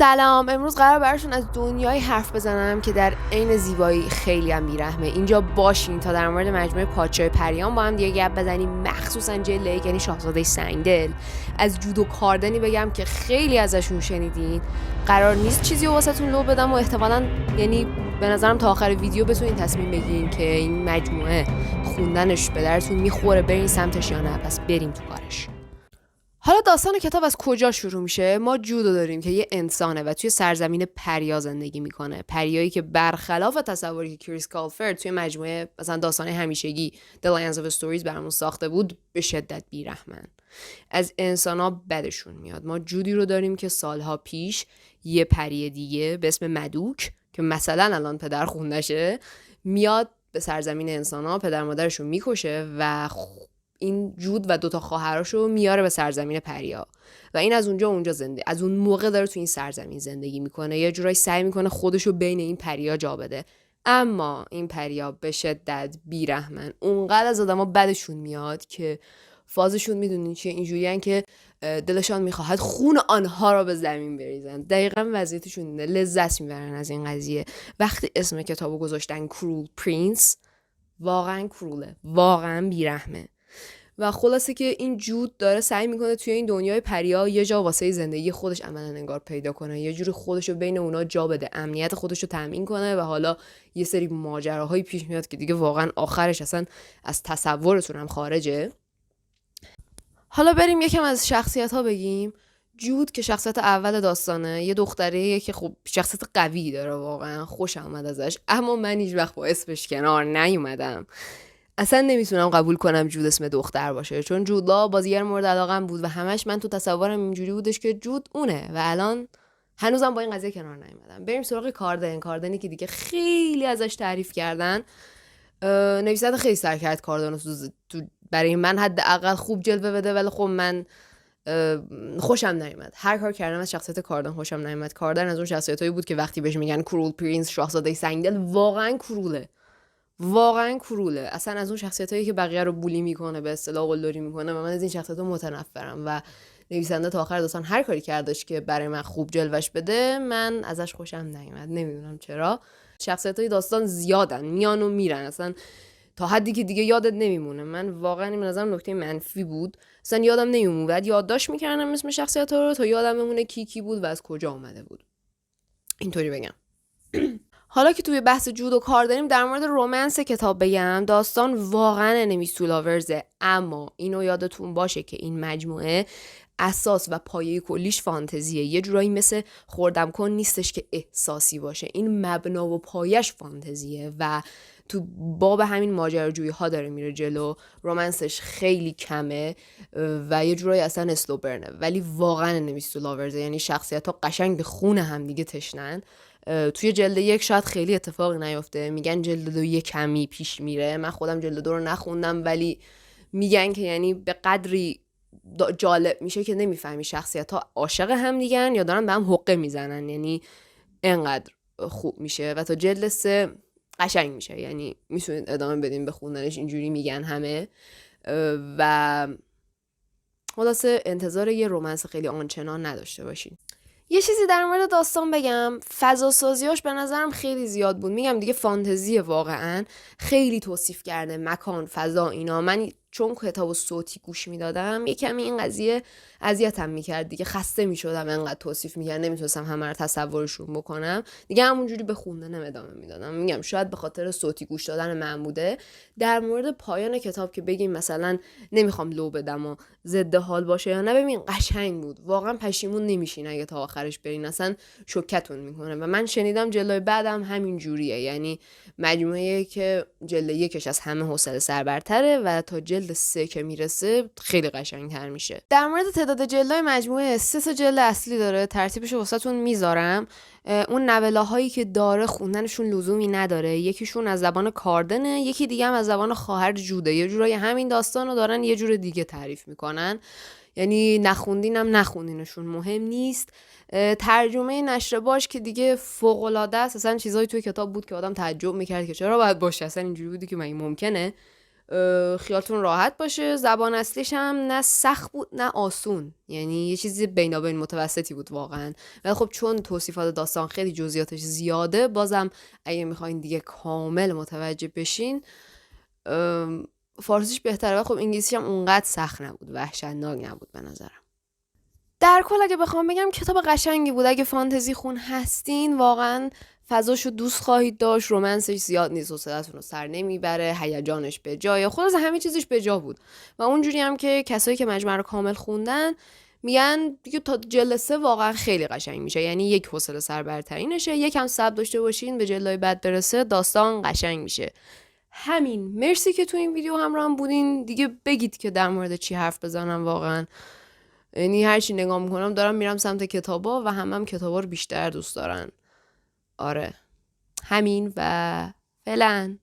سلام، امروز قرار براتون از دنیای حرف بزنم که در عین زیبایی خیلی هم بیرحمه. اینجا باشین تا در مورد مجموعه پادشاه پریان با هم دیگه گپ بزنیم، مخصوصا جلد یک یعنی شاهزاده سنگدل. از جودو کاردنی بگم که خیلی ازشون شنیدین. قرار نیست چیزی رو واسهتون لو بدم و احتمالاً یعنی به نظرم تا آخر ویدیو بتونین تصمیم بگیرین که این مجموعه خوندنش به درتون میخوره، برین سمتش یا نه. پس بریم تو کارش. حالا داستان کتاب از کجا شروع میشه؟ ما جودو داریم که یه انسانه و توی سرزمین پریا زندگی میکنه. پریایی که برخلاف تصوری که کریس کالفرد توی مجموعه مثلا داستان همیشگی The Lands of Stories برامون ساخته بود به شدت بیرحمن. از انسانا بدشون میاد. ما جودی رو داریم که سالها پیش یه پری دیگه به اسم مدوک که مثلا الان پدر خوندشه میاد به سرزمین انسانا، پدر مادرشو میکشه و این جود و دوتا خواهراشو میاره به سرزمین پریا و این از اونجا از اون موقع داره تو این سرزمین زندگی میکنه. یه جورایی سعی میکنه خودشو بین این پریا جا بده، اما این پریا به شدت بیرحمن. اونقدر از آدما بدشون میاد که فازشون میدونین چیه، اینجوریان که دلشان میخواهد خون آنها رو به زمین بریزن. دقیقاً وضعیتشون اینه، لذت میبرن از این قضیه. وقتی اسم کتابو گذاشتن کرول پرینس، واقعاً کروله، واقعاً بیرحمه. و خلاصه که این جود داره سعی میکنه توی این دنیای پریا یه جا واسه زندگی خودش عملاً انگار پیدا کنه، یه جوری خودشو بین اونا جا بده، امنیت خودشو تامین کنه. و حالا یه سری ماجراهایی پیش میاد که دیگه واقعاً آخرش اصلا از تصورتون هم خارجه. حالا بریم یکم از شخصیت ها بگیم. جود که شخصیت اول داستانه، یه دختریه که خب شخصیت قوی داره، واقعا خوشم اومد ازش، اما من هیچ وقت با اسمش کنار نیومدم. اصلا نمیتونم قبول کنم جود اسم دختر باشه، چون جودلا بازیگر مورد علاقم بود و همش من تو تصورم اینجوری بودش که جود اونه و الان هنوزم با این قضیه کنار نیومدم. بریم سراغ کاردنی که دیگه خیلی ازش تعریف کردن. نویسنده خیلی سعی کرد کاردن تو برای من حداقل خوب جلوه بده، ولی خب من خوشم نیومد. هر کار کردم از شخصیت کاردن خوشم نیومد. کاردن از اون شخصیتایی بود که وقتی بهش میگن کرول پرینس، شاهزاده سنگدل، واقعا کروله. اصلا از اون شخصیتایی که بقیه رو بولی میکنه، به اصطلاح قلدری میکنه، و من از این شخصیت‌ها متنفرم و نویسنده تا آخر داستان هر کاری کردش که برای من خوب جلوش بده، من ازش خوشم نیومد. نمیدونم چرا. شخصیت‌های داستان زیادن، میان و میرن، اصلا تا حدی که دیگه یادت نمیمونه. من واقعا این نظرم نکته منفی بود، اصلا یادم نمیمونه. بعد یادداشت میکردم اسم شخصیت‌ها رو تا یادم بمونه کی بود و از کجا اومده بود. اینطوری بگم. حالا که توی بحث جودو کار داریم، در مورد رومنس کتاب بگم. داستان واقعا انمی سولاورزه، اما اینو یادتون باشه که این مجموعه اساس و پایه کلیش فانتزیه. یه جورایی مثل خوردم کن نیستش که احساسی باشه، این مبنا و پایش فانتزیه و تو باب همین ماجراجویی ها داره میره جلو. رومنسش خیلی کمه و یه جورایی اصلا اسلو برنه، ولی واقعا انمی سولاورزه. یعنی شخصیت ها قشنگ به خون هم دیگه تشنن. توی جلد 1 شاید خیلی اتفاقی نیفته، میگن جلد 2 یه کمی پیش میره. من خودم جلد 2 رو نخوندم، ولی میگن که یعنی به قدری جالب میشه که نمیفهمی شخصیت ها عاشق هم دیگن یا دارن به هم حقه میزنن. یعنی انقدر خوب میشه و تا جلد 3 قشنگ میشه. یعنی میتونید ادامه بدین به خوندنش، اینجوری میگن همه. و خلاصه انتظار یه رومنس خیلی آنچنان نداشته باشین. یه چیزی در مورد داستان بگم، فضا سازیاش به نظرم خیلی زیاد بود. میگم دیگه فانتزیه، واقعا خیلی توصیف کرده مکان، فضا، اینا. من چون کتابو صوتی گوش میدادم یه کمی این قضیه اذیتم میکرد دیگه، خسته میشدم انقدر توصیف میکرد، نمیتونستم همه رو تصورشون بکنم دیگه، همونجوری به خوندنم ادامه میدادم. میگم شاید به خاطر صوتی گوش دادن من بوده. در مورد پایان کتاب که بگیم مثلا نمیخوام لو بدم و ضد حال باشه یا نه، ببین قشنگ بود، واقعا پشیمون نمیشین اگه تا آخرش برین، اصلا شوکتون میکنه. و من شنیدم جلوی بعدم همین جوریه، یعنی مجموعه که جلد 1 از همه حوصله سربرتره و تا جلد 3 که میرسه خیلی قشنگ‌تر میشه. در مورد تعداد جلدهای مجموعه 3 جلد اصلی داره، ترتیبش رو واسهتون میذارم. اون نولاهایی که داره خوندنشون لزومی نداره. یکیشون از زبان کاردنه، یکی دیگه هم از زبان خواهر جوده. یه جورایی همین داستانو دارن یه جور دیگه تعریف میکنن، یعنی نخوندینم نخوندینشون، مهم نیست. ترجمه نشر باش که دیگه فوق‌العاده است، اصلا چیزایی توی کتاب بود که آدم تعجب میکرد که چرا باید باشه، اصلا اینجوری بودی که مگه ممکنه. خیالتون راحت باشه. زبان اصلیش هم نه سخت بود نه آسون، یعنی یه چیزی بینابین متوسطی بود واقعا. ولی خب چون توصیفات داستان خیلی جزئیاتش زیاده، بازم اگه میخواین دیگه کامل متوجه بشین فارسیش بهتره. و خب انگلیسی هم اونقدر سخت نبود، وحشتناک نبود به نظرم. در کل اگه بخوام بگم کتاب قشنگی بود. اگه فانتزی خون هستین واقعا فضاشو دوست خواهید داشت. رومنسش زیاد نیست، حوصله‌تون رو سر نمیبره، هیجانش به جای، خلاص همه چیزش به جا بود. و اونجوری هم که کسایی که مجموعه رو کامل خوندن میگن دیگه تا جلد 3 واقعا خیلی قشنگ میشه. یعنی یک حوصله سر برترینشه، یکم صبر داشته باشین به جلدهای بعد برسه داستان قشنگ میشه. همین. مرسی که تو این ویدیو همراهم بودین. دیگه بگید که در مورد چی حرف بزنم. واقعا یعنی هرچی نگاه میکنم دارم میرم سمت کتابا و هم کتابا رو بیشتر دوست دارن. آره همین و فعلا.